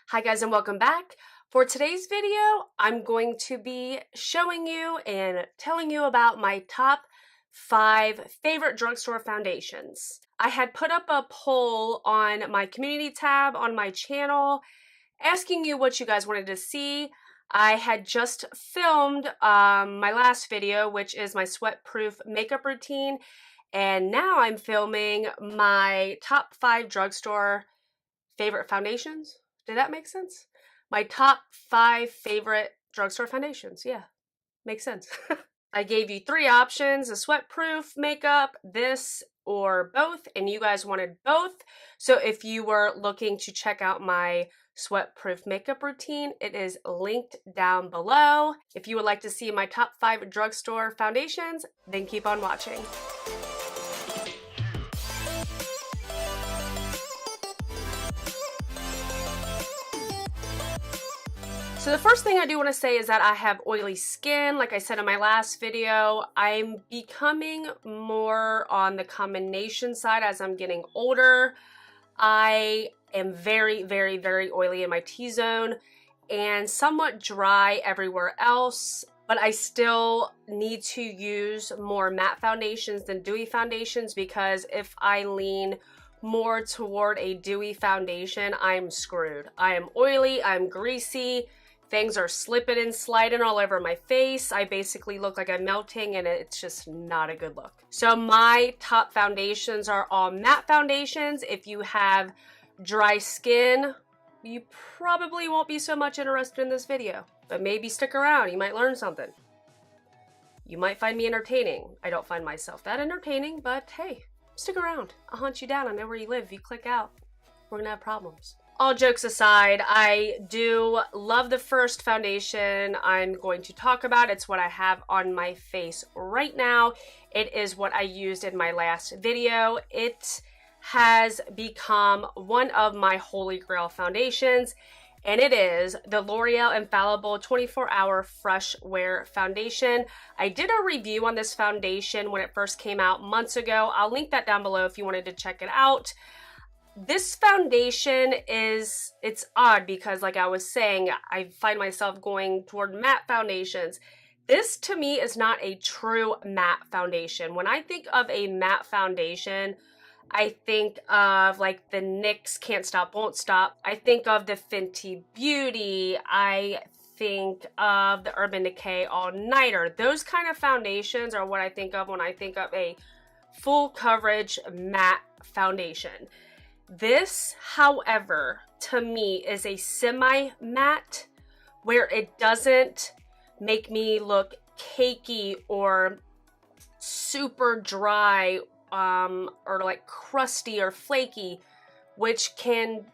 Hi guys and welcome back. For today's video, I'm going to be showing you and telling you about my top 5 favorite drugstore foundations. I had put up a poll on my community tab on my channel asking you what you guys wanted to see. I had just filmed my last video, which is my sweat-proof makeup routine, and now I'm filming my top 5 drugstore favorite foundations. Did that make sense? My top 5 favorite drugstore foundations. Yeah, makes sense. I gave you 3 options, a sweat-proof makeup, this, or both, and you guys wanted both. So if you were looking to check out my sweat-proof makeup routine, it is linked down below. If you would like to see my top 5 drugstore foundations, then keep on watching. So the first thing I do want to say is that I have oily skin. Like I said in my last video, I'm becoming more on the combination side as I'm getting older. I am very, very, very oily in my T-zone and somewhat dry everywhere else, but I still need to use more matte foundations than dewy foundations because if I lean more toward a dewy foundation, I'm screwed. I am oily, I'm greasy. Things are slipping and sliding all over my face. I basically look like I'm melting and it's just not a good look. So my top foundations are all matte foundations. If you have dry skin, you probably won't be so much interested in this video, but maybe stick around. You might learn something. You might find me entertaining. I don't find myself that entertaining, but hey, stick around. I'll hunt you down. I know where you live. If you click out, we're gonna have problems. All jokes aside, I do love the first foundation I'm going to talk about. It's what I have on my face right now. It is what I used in my last video. It has become one of my holy grail foundations, and it is the L'Oreal Infallible 24-Hour Fresh Wear Foundation. I did a review on this foundation when it first came out months ago. I'll link that down below if you wanted to check it out. This foundation it's odd because like I was saying, I find myself going toward matte foundations. This to me is not a true matte foundation. When I think of a matte foundation, I think of like the NYX Can't Stop, Won't Stop. I think of the Fenty Beauty. I think of the Urban Decay All Nighter. Those kind of foundations are what I think of when I think of a full coverage matte foundation. This, however, to me is a semi-matte where it doesn't make me look cakey or super dry or like crusty or flaky, which can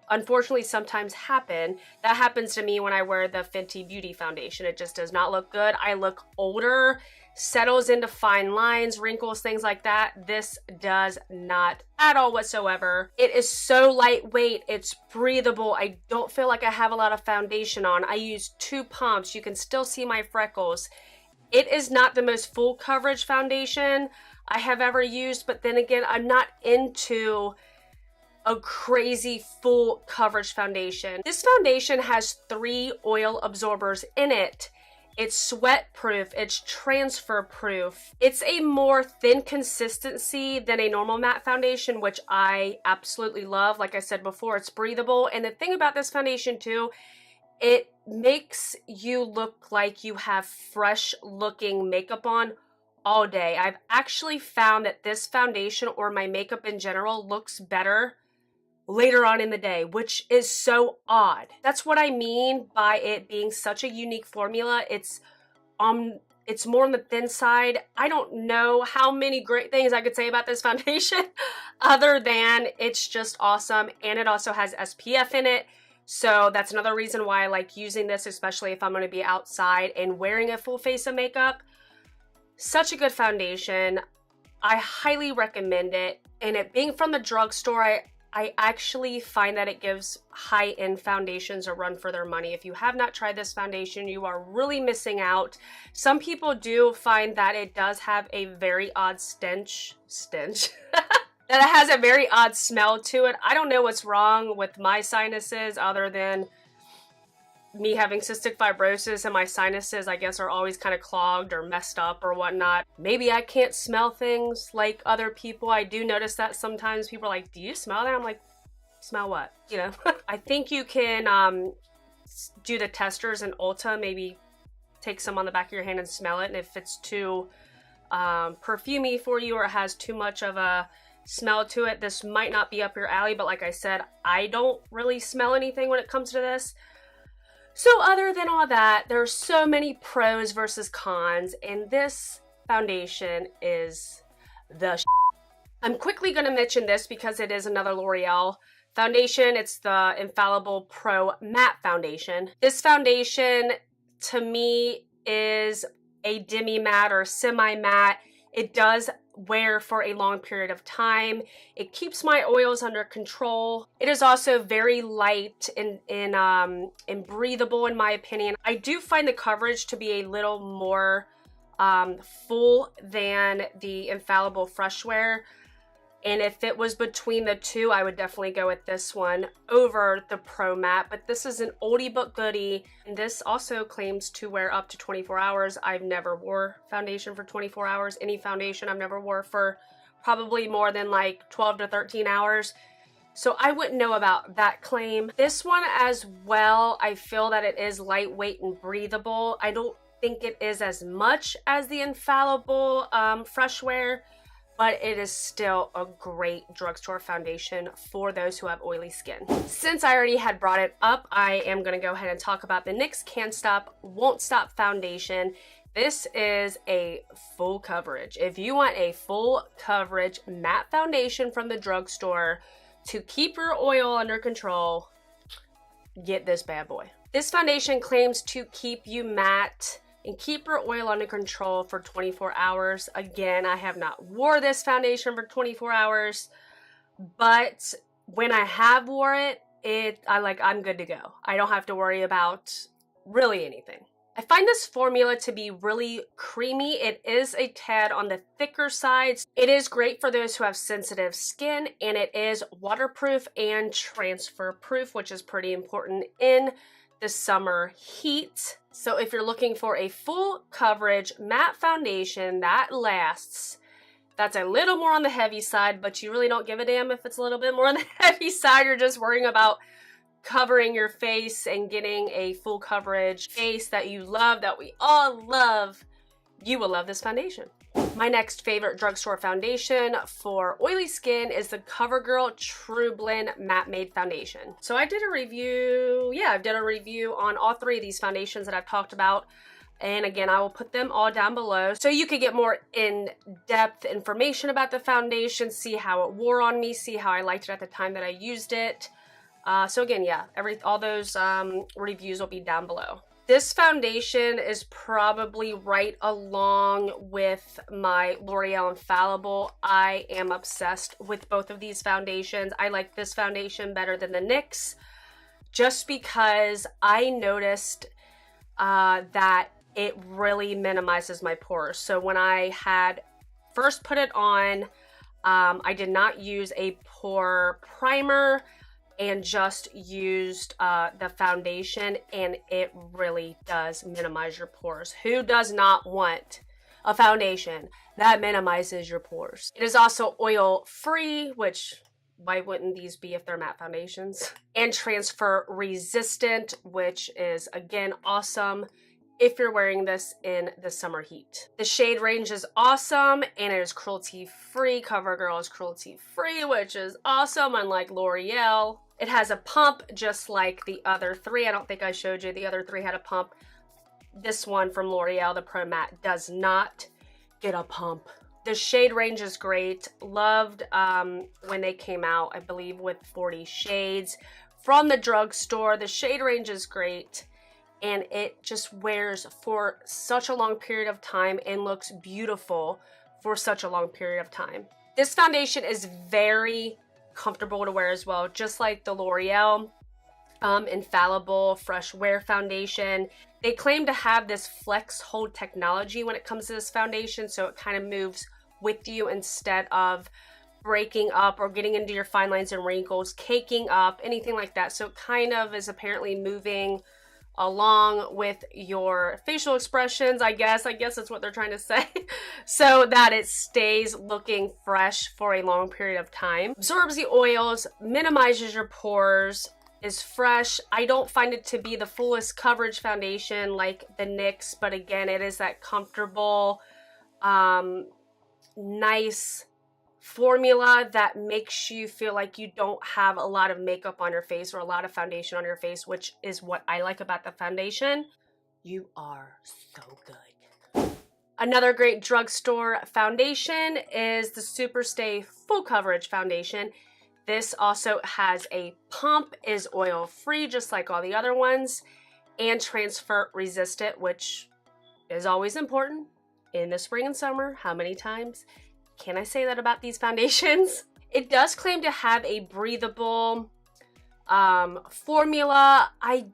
unfortunately sometimes happen. That happens to me when I wear the Fenty Beauty foundation. It just does not look good. I look older, settles into fine lines, wrinkles, things like that. This does not at all whatsoever. It is so lightweight, it's breathable. I don't feel like I have a lot of foundation on. I use 2 pumps. You can still see my freckles. It is not the most full coverage foundation I have ever used, but then again, I'm not into a crazy full coverage foundation. This foundation has 3 oil absorbers in it. It's sweat proof, it's transfer proof. It's a more thin consistency than a normal matte foundation, which I absolutely love. Like I said before, it's breathable. And the thing about this foundation too, it makes you look like you have fresh looking makeup on all day. I've actually found that this foundation or my makeup in general looks better later on in the day, which is so odd. That's what I mean by it being such a unique formula. It's more on the thin side. I don't know how many great things I could say about this foundation other than it's just awesome, and it also has SPF in it. So that's another reason why I like using this, especially if I'm going to be outside and wearing a full face of makeup. Such a good foundation. I highly recommend it. And it being from the drugstore, I actually find that it gives high-end foundations a run for their money. If you have not tried this foundation, you are really missing out. Some people do find that it does have a very odd stench. that it has a very odd smell to it. I don't know what's wrong with my sinuses other than me having cystic fibrosis, and my sinuses, I guess, are always kind of clogged or messed up or whatnot. Maybe I can't smell things like other people. I do notice that sometimes people are like, do you smell that? I'm like, smell what? You know, I think you can do the testers in Ulta, maybe take some on the back of your hand and smell it. And if it's too perfumey for you or it has too much of a smell to it, this might not be up your alley. But like I said, I don't really smell anything when it comes to this. So other than all that, there are so many pros versus cons, and this foundation is the I'm quickly going to mention this because it is another L'Oreal foundation. It's the Infallible Pro Matte Foundation. This foundation, to me, is a demi-matte or semi-matte. It does wear for a long period of time. It keeps my oils under control. It is also very light and breathable, in my opinion. I do find the coverage to be a little more full than the Infallible Fresh Wear. And if it was between the two, I would definitely go with this one over the Pro Matte. But this is an oldie but goodie. And this also claims to wear up to 24 hours. I've never wore foundation for 24 hours. Any foundation I've never wore for probably more than like 12 to 13 hours. So I wouldn't know about that claim. This one as well, I feel that it is lightweight and breathable. I don't think it is as much as the Infallible Fresh Wear, but it is still a great drugstore foundation for those who have oily skin. Since I already had brought it up, I am gonna go ahead and talk about the NYX Can't Stop, Won't Stop foundation. This is a full coverage. If you want a full coverage matte foundation from the drugstore to keep your oil under control, get this bad boy. This foundation claims to keep you matte and keep your oil under control for 24 hours. Again, I have not wore this foundation for 24 hours, but when I have wore it, I'm good to go. I don't have to worry about really anything. I find this formula to be really creamy. It is a tad on the thicker side. It is great for those who have sensitive skin, and it is waterproof and transfer proof, which is pretty important in the summer heat. So if you're looking for a full coverage matte foundation that lasts, that's a little more on the heavy side, but you really don't give a damn if it's a little bit more on the heavy side. You're just worrying about covering your face and getting a full coverage face that you love, that we all love. You will love this foundation. My next favorite drugstore foundation for oily skin is the Covergirl Trublend Matte Made Foundation. So I did a review, I've done a review on all three of these foundations that I've talked about. And again, I will put them all down below so you could get more in-depth information about the foundation, see how it wore on me, see how I liked it at the time that I used it. So again, all those reviews will be down below. This foundation is probably right along with my L'Oreal Infallible. I am obsessed with both of these foundations. I like this foundation better than the NYX just because I noticed that it really minimizes my pores. So when I had first put it on, I did not use a pore primer and just used the foundation, and it really does minimize your pores. Who does not want a foundation that minimizes your pores? It is also oil free, which why wouldn't these be if they're matte foundations? And transfer resistant, which is again awesome if you're wearing this in the summer heat. The shade range is awesome, and it is cruelty free. Covergirl is cruelty free, which is awesome, unlike L'Oreal. It has a pump just like the other three. I don't think I showed you. The other three had a pump. This one from L'Oreal, the Pro Matte, does not get a pump. The shade range is great. Loved when they came out, I believe, with 40 shades from the drugstore. The shade range is great, and it just wears for such a long period of time and looks beautiful for such a long period of time. This foundation is very comfortable to wear as well, just like the L'Oreal Infallible Fresh Wear Foundation. They claim to have this flex hold technology when it comes to this foundation, so it kind of moves with you instead of breaking up or getting into your fine lines and wrinkles, caking up, anything like that. So it kind of is apparently moving along with your facial expressions, I guess that's what they're trying to say, so that it stays looking fresh for a long period of time. Absorbs the oils, minimizes your pores, is fresh. I don't find it to be the fullest coverage foundation like the NYX, but again, it is that comfortable, nice formula that makes you feel like you don't have a lot of makeup on your face or a lot of foundation on your face, which is what I like about the foundation. You are so good. Another great drugstore foundation is the Superstay Full Coverage Foundation. This also has a pump, is oil free just like all the other ones, and transfer resistant, which is always important in the spring and summer. How many times can I say that about these foundations? It does claim to have a breathable formula. I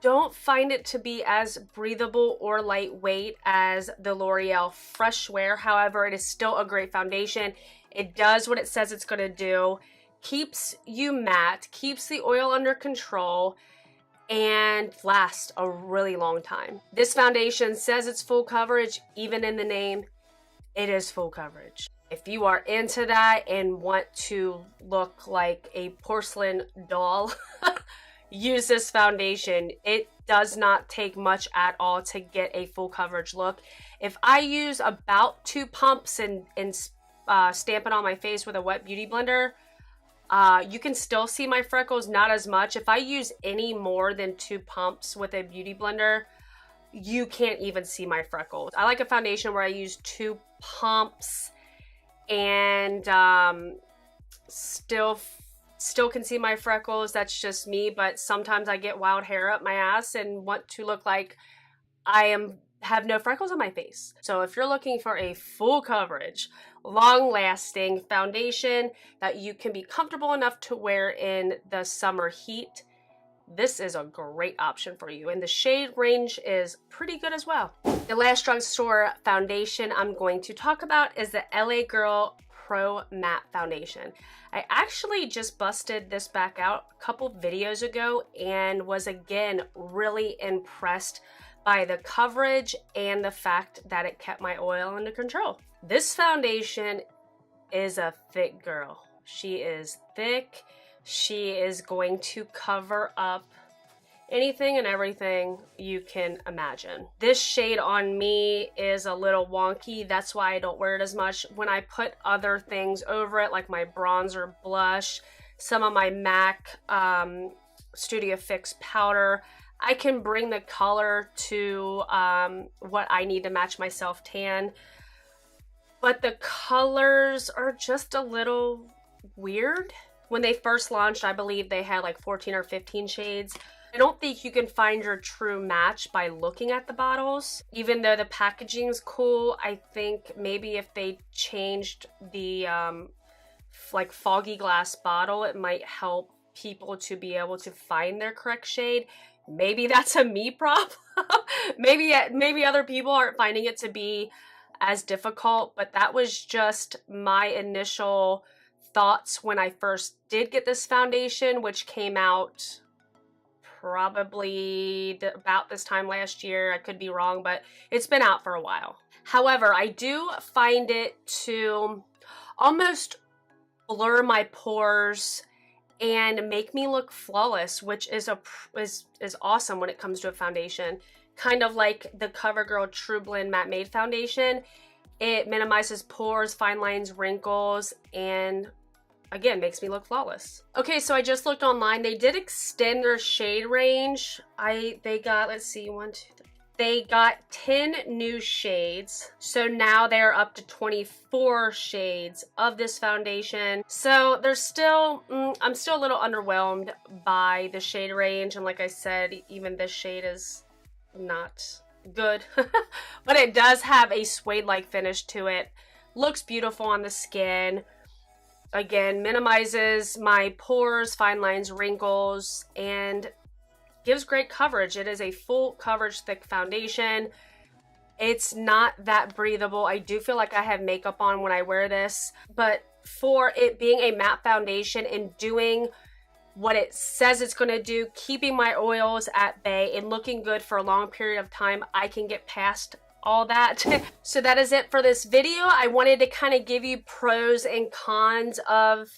don't find it to be as breathable or lightweight as the L'Oreal Fresh Wear. However, it is still a great foundation. It does what it says it's going to do. Keeps you matte, keeps the oil under control, and lasts a really long time. This foundation says it's full coverage. Even in the name, it is full coverage. If you are into that and want to look like a porcelain doll, use this foundation. It does not take much at all to get a full coverage look. If I use about 2 pumps and stamp it on my face with a wet beauty blender, you can still see my freckles, not as much. If I use any more than 2 pumps with a beauty blender, you can't even see my freckles. I like a foundation where I use 2 pumps and still can see my freckles. That's just me, but sometimes I get wild hair up my ass and want to look like I have no freckles on my face. So if you're looking for a full coverage, long-lasting foundation that you can be comfortable enough to wear in the summer heat, this is a great option for you. And the shade range is pretty good as well. The last drugstore foundation I'm going to talk about is the LA Girl Pro Matte Foundation. I actually just busted this back out a couple videos ago and was again really impressed by the coverage and the fact that it kept my oil under control. This foundation is a thick girl. She is thick. She is going to cover up anything and everything you can imagine. This shade on me is a little wonky. That's why I don't wear it as much. When I put other things over it, like my bronzer, blush, some of my MAC Studio Fix powder, I can bring the color to what I need to match my self tan. But the colors are just a little weird. When they first launched, I believe they had like 14 or 15 shades. I don't think you can find your true match by looking at the bottles. Even though the packaging's cool, I think maybe if they changed the like foggy glass bottle, it might help people to be able to find their correct shade. Maybe that's a me problem. maybe other people aren't finding it to be as difficult, but that was just my initial thoughts when I first did get this foundation, which came out probably about this time last year. I could be wrong, but it's been out for a while. However, I do find it to almost blur my pores and make me look flawless, which is awesome when it comes to a foundation. Kind of like the Covergirl Trublend Matte Made Foundation. It minimizes pores, fine lines, wrinkles, and again, makes me look flawless. Okay, so I just looked online. They did extend their shade range. They got, let's see, 1, 2, 3. They got 10 new shades. So now they're up to 24 shades of this foundation. So there's still, I'm still a little underwhelmed by the shade range. And like I said, even this shade is not good. But it does have a suede-like finish to it. Looks beautiful on the skin. Again, minimizes my pores, fine lines, wrinkles, and gives great coverage. It is a full coverage thick foundation. It's not that breathable. I do feel like I have makeup on when I wear this, but for it being a matte foundation and doing what it says it's going to do, keeping my oils at bay and looking good for a long period of time, I can get past all that. So that is it for this video. I wanted to kind of give you pros and cons of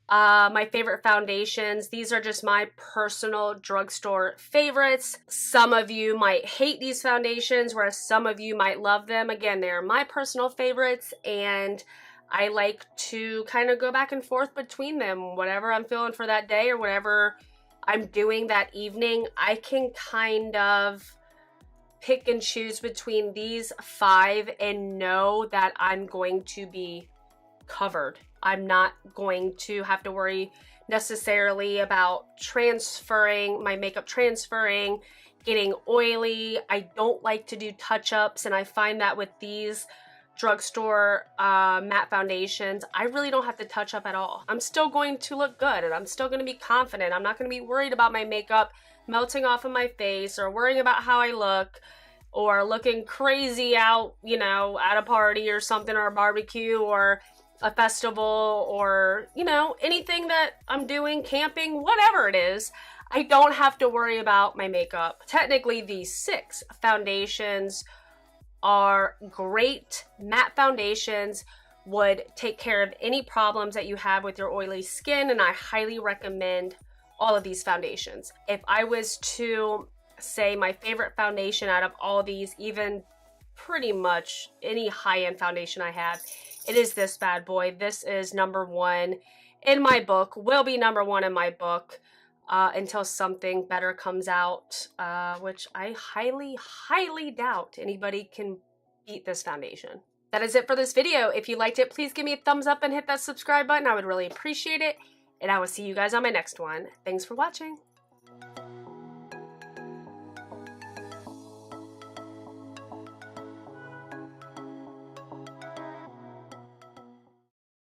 my favorite foundations. These are just my personal drugstore favorites. Some of you might hate these foundations, whereas some of you might love them. Again, they're my personal favorites, and I like to kind of go back and forth between them. Whatever I'm feeling for that day or whatever I'm doing that evening, I can kind of pick and choose between these 5 and know that I'm going to be covered. I'm not going to have to worry necessarily about transferring, my makeup transferring, getting oily. I don't like to do touch-ups, and I find that with these drugstore matte foundations, I really don't have to touch up at all. I'm still going to look good, and I'm still going to be confident. I'm not going to be worried about my makeup melting off of my face or worrying about how I look or looking crazy out, you know, at a party or something, or a barbecue or a festival, or, you know, anything that I'm doing, camping, whatever it is. I don't have to worry about my makeup. Technically, these 6 foundations are great matte foundations, would take care of any problems that you have with your oily skin, and I highly recommend all of these foundations. If I was to say my favorite foundation out of all these, even pretty much any high-end foundation I have, it is this bad boy. This is #1 in my book, will be #1 in my book until something better comes out, which I highly, highly doubt anybody can beat this foundation. That is it for this video. If you liked it, please give me a thumbs up and hit that subscribe button. I would really appreciate it. And I will see you guys on my next one. Thanks for watching.